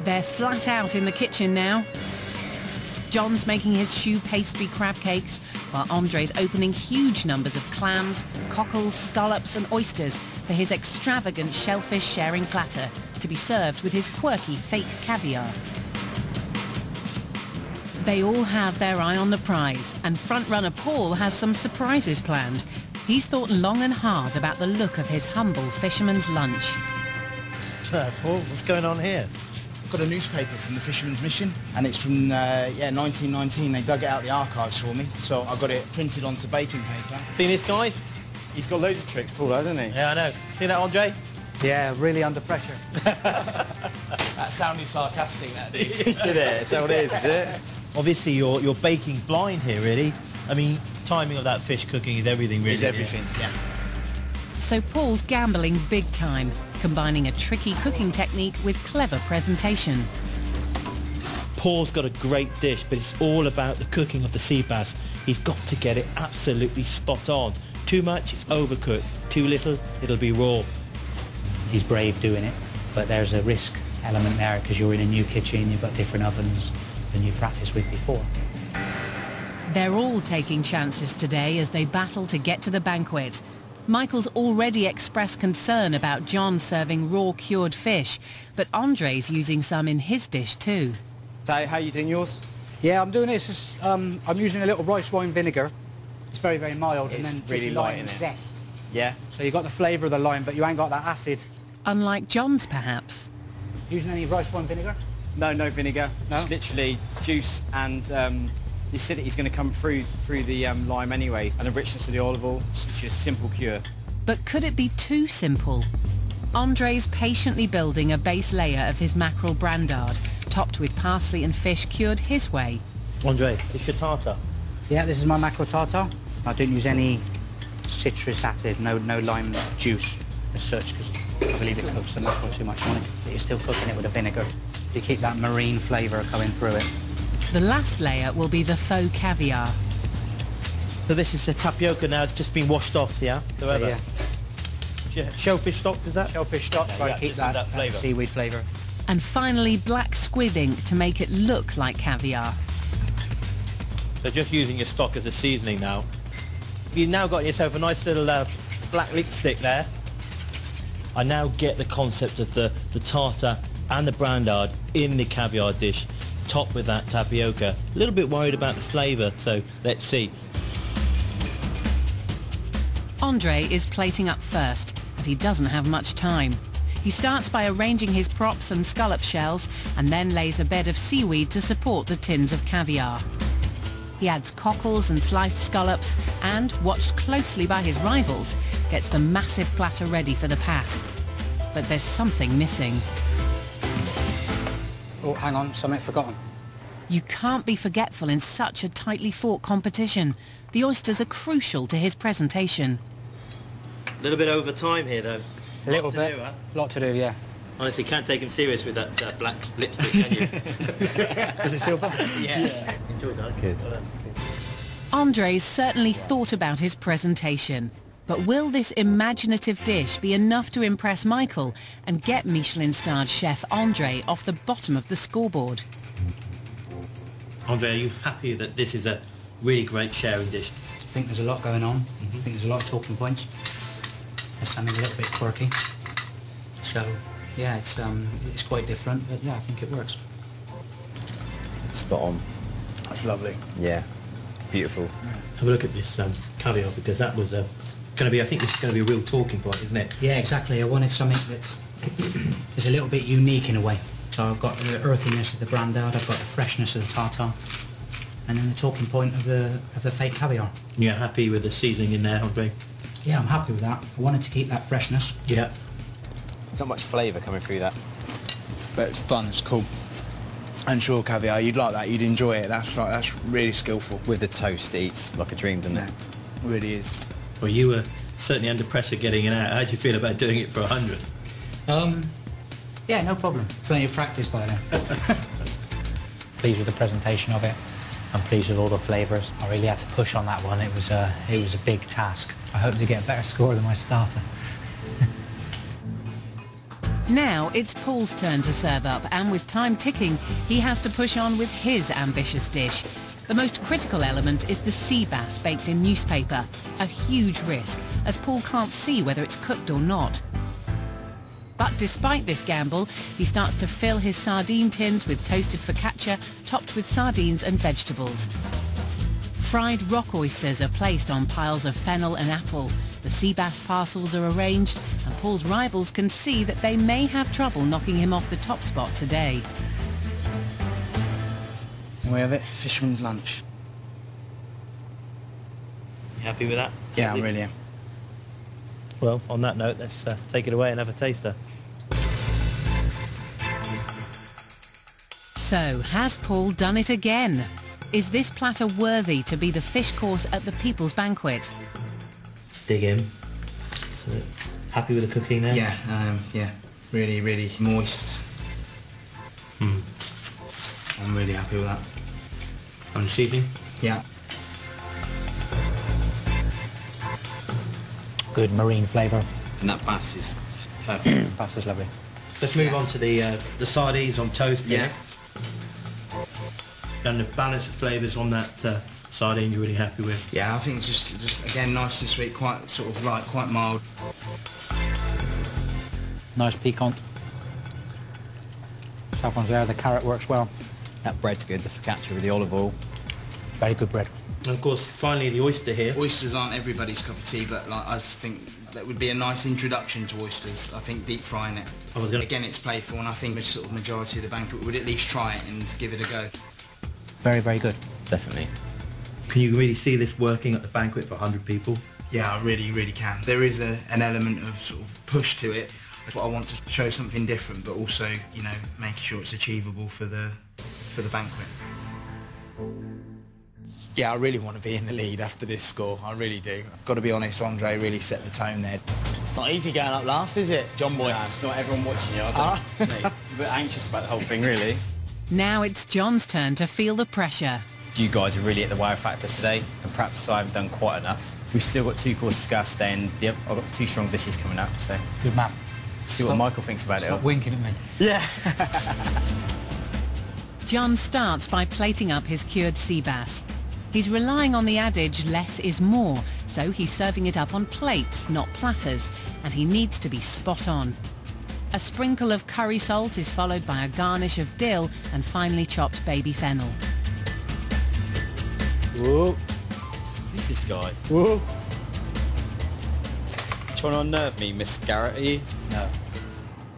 They're flat out in the kitchen now. John's making his choux pastry crab cakes, while Andre's opening huge numbers of clams, cockles, scallops and oysters for his extravagant shellfish sharing platter to be served with his quirky fake caviar. They all have their eye on the prize, and front-runner Paul has some surprises planned. He's thought long and hard about the look of his humble fisherman's lunch. Paul, what's going on here? I've got a newspaper from the Fisherman's Mission, and it's from 1919. They dug it out of the archives for me, so I got it printed onto baking paper. Seen this, guys? He's got loads of tricks, Paul, hasn't he? Yeah, I know. See that, Andre? Yeah, really under pressure. That sounded sarcastic, that did. That's how it is it? Obviously, you're baking blind here, really. I mean, timing of that fish cooking is everything, really. It's everything, yeah. So Paul's gambling big time, combining a tricky cooking technique with clever presentation. Paul's got a great dish, but it's all about the cooking of the sea bass. He's got to get it absolutely spot on. Too much, it's overcooked. Too little, it'll be raw. He's brave doing it, but there's a risk element there because you're in a new kitchen, you've got different ovens than you practiced with before. They're all taking chances today as they battle to get to the banquet. Michael's already expressed concern about John serving raw cured fish, but Andre's using some in his dish too. So how are you doing yours? Yeah, I'm doing this. I'm using a little rice wine vinegar. It's very, very mild, and It's then really just light, lime isn't it? zest. Yeah. So you've got the flavour of the lime, but you ain't got that acid. Unlike John's, perhaps. Using any rice wine vinegar? No vinegar. No? Just literally juice, and the acidity's going to come through the lime anyway, and the richness of the olive oil. It's literally a simple cure. But could it be too simple? Andre's patiently building a base layer of his mackerel brandard, topped with parsley and fish cured his way. Andre, it's your tartar. Yeah, this is my mackerel tartar. I don't use any citrus acid, no lime juice as such, because I believe it cooks the mackerel too much on it. But you're still cooking it with a vinegar. You keep that marine flavour coming through it. The last layer will be the faux caviar. So this is the tapioca now, it's just been washed off, yeah? Yeah. Shellfish stock, is that? Shellfish stock, Yeah, try yeah, to keep just with that flavour. seaweed flavour. And finally, black squid ink to make it look like caviar. So just using your stock as a seasoning now. You've now got yourself a nice little black lipstick there. I now get the concept of the tartar and the brandard in the caviar dish, topped with that tapioca. A little bit worried about the flavour, so let's see. Andre is plating up first, and he doesn't have much time. He starts by arranging his props and scallop shells, and then lays a bed of seaweed to support the tins of caviar. He adds cockles and sliced scallops, and, watched closely by his rivals, gets the massive platter ready for the pass. But there's something missing. Oh, hang on, something forgotten. You can't be forgetful in such a tightly fought competition. The oysters are crucial to his presentation. A little bit over time here, though. A little bit. Lot to do, yeah. Honestly, can't take him serious with that black lipstick, can you? Is it still black? Yeah. Enjoy that. Good. Andre's certainly thought about his presentation. But will this imaginative dish be enough to impress Michael and get Michelin-starred chef Andre off the bottom of the scoreboard? Andre, are you happy that this is a really great sharing dish? I think there's a lot going on. I think there's a lot of talking points. There's something a little bit quirky. So, yeah, it's quite different, but yeah, I think it works. Spot on. That's lovely. Yeah. Beautiful. Have a look at this caviar, because that was going to be, I think this is going to be a real talking point, isn't it? Yeah, exactly. I wanted something that's is a little bit unique in a way. So I've got the earthiness of the brandard, I've got the freshness of the tartar, and then the talking point of the fake caviar. You're happy with the seasoning in there, Andre? Yeah, I'm happy with that. I wanted to keep that freshness. Yeah. There's not much flavour coming through that. But it's fun, it's cool. And sure, caviar, you'd like that, you'd enjoy it. That's really skillful. With the toast, it eats like a dream, doesn't it? It really is. Well, you were certainly under pressure getting it out. How do you feel about doing it for 100? Yeah, no problem. Plenty of practice by then. Pleased with the presentation of it. I'm pleased with all the flavours. I really had to push on that one. It was a big task. I hope to get a better score than my starter. Now it's Paul's turn to serve up, and with time ticking, he has to push on with his ambitious dish. The most critical element is the sea bass baked in newspaper, a huge risk, as Paul can't see whether it's cooked or not. But despite this gamble, he starts to fill his sardine tins with toasted focaccia, topped with sardines and vegetables. Fried rock oysters are placed on piles of fennel and apple. The sea bass parcels are arranged, and Paul's rivals can see that they may have trouble knocking him off the top spot today. And we have it, fisherman's lunch. You happy with that? Yeah, I really am. Well, on that note, let's take it away and have a taster. So, has Paul done it again? Is this platter worthy to be the fish course at the People's Banquet? Dig in. So, happy with the cooking there? Yeah, really, really moist. I'm really happy with that. On the seasoning? Yeah. Good marine flavour. And that bass is perfect. Bass is lovely. Let's move on to the sardines on toast here. Yeah. And the balance of flavours on that sardine you're really happy with? Yeah, I think it's just again nice and sweet, quite sort of like quite mild. Nice piquant. Saffron's there, the carrot works well. That bread's good, the focaccia with the olive oil. Very good bread. And of course, finally the oyster here. Oysters aren't everybody's cup of tea, but like I think that would be a nice introduction to oysters. I think deep frying it. Again, it's playful, and I think the sort of majority of the banquet would at least try it and give it a go. Very, very good. Definitely. Can you really see this working at the banquet for 100 people? Yeah, I really, really can. There is an element of sort of push to it. That's what I want to show something different, but also, you know, making sure it's achievable for the banquet. Yeah, I really want to be in the lead after this score. I really do. I've got to be honest, Andre really set the tone there. Not easy going up last, is it, John Boy? Nah, it's not everyone watching you. Mate, I'm a bit anxious about the whole thing, really. Now it's John's turn to feel the pressure. You guys are really at the wow factor today, and perhaps I haven't done quite enough. We've still got 2 courses to go today, and yep, I've got 2 strong dishes coming up, so... Good man. See what Michael thinks about it. Stop winking at me. Yeah. John starts by plating up his cured sea bass. He's relying on the adage, less is more, so he's serving it up on plates, not platters, and he needs to be spot on. A sprinkle of curry salt is followed by a garnish of dill and finely chopped baby fennel. Whoa. Who's this guy? Whoa. Trying to unnerve me, Miss Garrett, are you? No.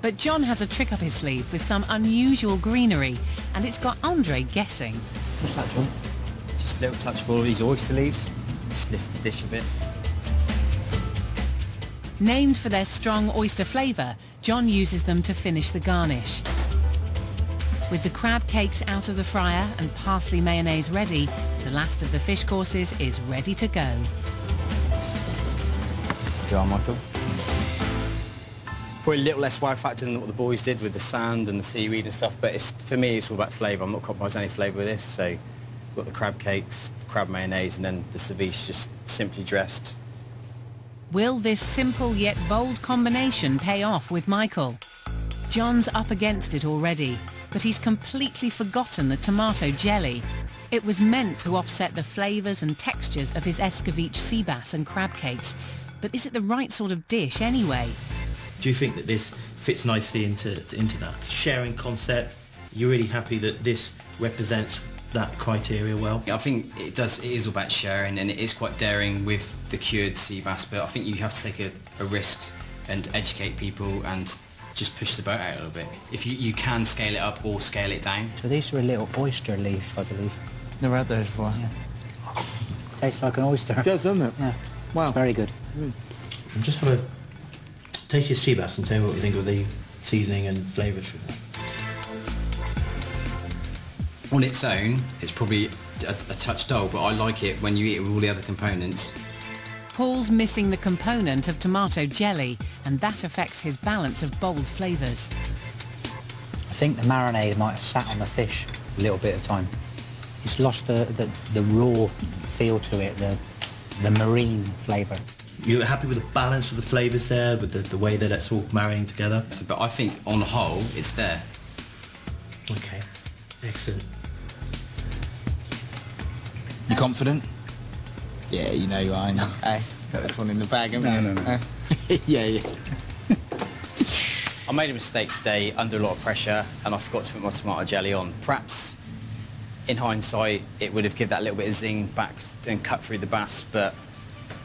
But John has a trick up his sleeve with some unusual greenery, and it's got Andre guessing. What's that, John? Just a little touch of all of these oyster leaves. Just lift the dish a bit. Named for their strong oyster flavour, John uses them to finish the garnish. With the crab cakes out of the fryer and parsley mayonnaise ready, the last of the fish courses is ready to go. Go on, Michael. Probably a little less wow factor than what the boys did with the sand and the seaweed and stuff, but for me it's all about flavour. I'm not compromising any flavour with this, so we've got the crab cakes, the crab mayonnaise, and then the ceviche just simply dressed. Will this simple yet bold combination pay off with Michael? John's up against it already, but he's completely forgotten the tomato jelly. It was meant to offset the flavours and textures of his escovitch sea bass and crab cakes, but is it the right sort of dish anyway? Do you think that this fits nicely into that sharing concept? You're really happy that this represents that criteria well? I think it does. It is all about sharing, and it is quite daring with the cured sea bass, but I think you have to take a risk and educate people and just push the boat out a little bit. If you can scale it up or scale it down. So these are a little oyster leaf, I believe. Never had those before. Yeah. Tastes like an oyster. It does, doesn't it? Yeah. Wow. Very good. And just have a taste your sea bass and tell me what you think of the seasoning and flavours from that. On its own, it's probably a touch dull, but I like it when you eat it with all the other components. Paul's missing the component of tomato jelly, and that affects his balance of bold flavours. I think the marinade might have sat on the fish a little bit of time. It's lost the raw feel to it, the marine flavour. You're happy with the balance of the flavours there, with the way that it's all marrying together? But I think on the whole, it's there. Okay, excellent. You confident? Yeah, you know you are. Hey, got this one in the bag, haven't you? No. Yeah. I made a mistake today under a lot of pressure and I forgot to put my tomato jelly on. Perhaps in hindsight it would have given that little bit of zing back and cut through the bass, but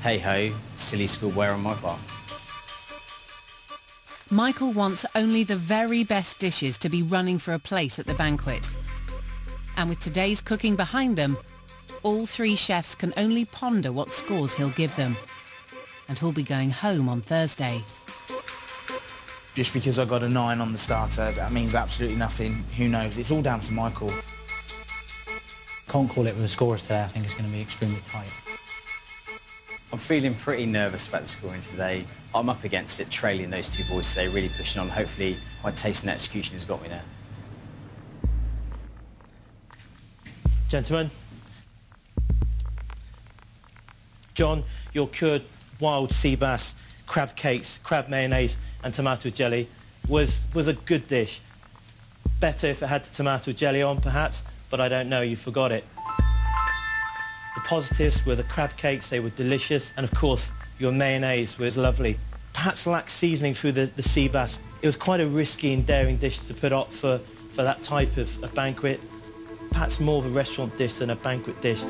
hey ho, silly schoolwear on my part. Michael wants only the very best dishes to be running for a place at the banquet. And with today's cooking behind them, all three chefs can only ponder what scores he'll give them. And he'll be going home on Thursday. Just because I got a 9 on the starter, that means absolutely nothing. Who knows? It's all down to Michael. Can't call it with the scores today. I think it's going to be extremely tight. I'm feeling pretty nervous about the scoring today. I'm up against it, trailing those two boys today, really pushing on. Hopefully my taste and execution has got me there. Gentlemen, John, your cured wild sea bass, crab cakes, crab mayonnaise and tomato jelly was a good dish. Better if it had the tomato jelly on perhaps, but I don't know, you forgot it. The positives were the crab cakes, they were delicious, and of course your mayonnaise was lovely. Perhaps lacked seasoning through the sea bass. It was quite a risky and daring dish to put up for that type of a banquet. Perhaps more of a restaurant dish than a banquet dish.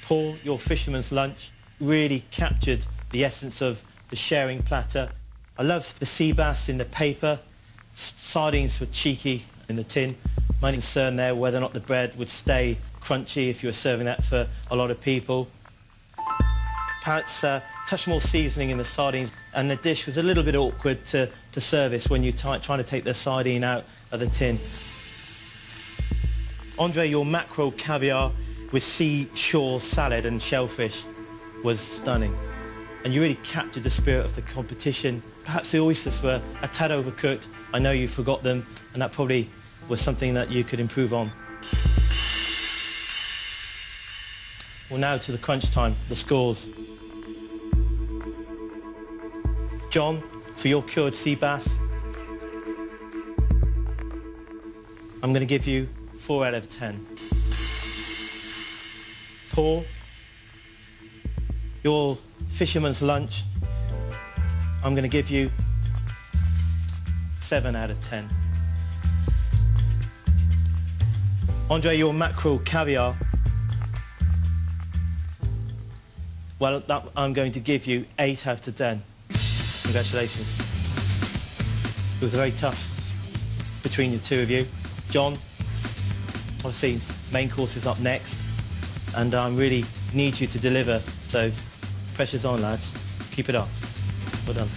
Paul, your fisherman's lunch really captured the essence of the sharing platter. I love the sea bass in the paper. Sardines were cheeky in the tin. My concern there whether or not the bread would stay crunchy if you were serving that for a lot of people. Perhaps touch more seasoning in the sardines, and the dish was a little bit awkward to service when you're trying to take the sardine out of the tin. Andre, your mackerel caviar with seashore salad and shellfish was stunning, and you really captured the spirit of the competition. Perhaps the oysters were a tad overcooked. I know you forgot them, and that probably was something that you could improve on. Well, now to the crunch time, the scores. John, for your cured sea bass, I'm going to give you 4 out of 10. Paul, your fisherman's lunch, I'm going to give you 7 out of 10. Andre, your mackerel caviar, well, that I'm going to give you 8 out of 10. Congratulations. It was very tough between the two of you. John, obviously main course is up next, and I really need you to deliver, so pressure's on, lads. Keep it up. Well done.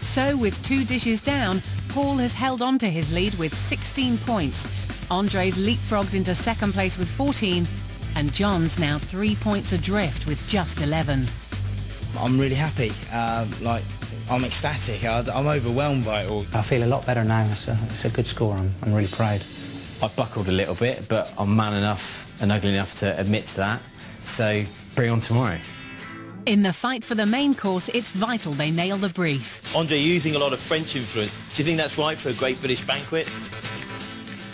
So with 2 dishes down, Paul has held on to his lead with 16 points. Andre's leapfrogged into second place with 14, and John's now 3 points adrift with just 11. I'm really happy. I'm ecstatic. I'm overwhelmed by it all. I feel a lot better now. It's a good score. I'm really proud. I buckled a little bit, but I'm man enough and ugly enough to admit to that. So bring on tomorrow. In the fight for the main course, it's vital they nail the brief. Andre, you're using a lot of French influence. Do you think that's right for a Great British banquet?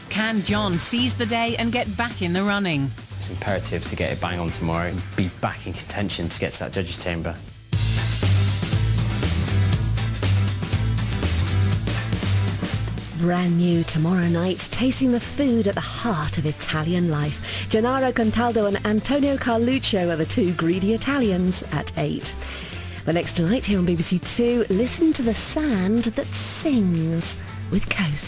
Can John seize the day and get back in the running? It's imperative to get it bang on tomorrow and be back in contention to get to that judges' chamber. Brand new tomorrow night, tasting the food at the heart of Italian life. Gennaro Contaldo and Antonio Carluccio are the 2 greedy Italians at 8. The next night here on BBC 2, listen to the sand that sings with Coast.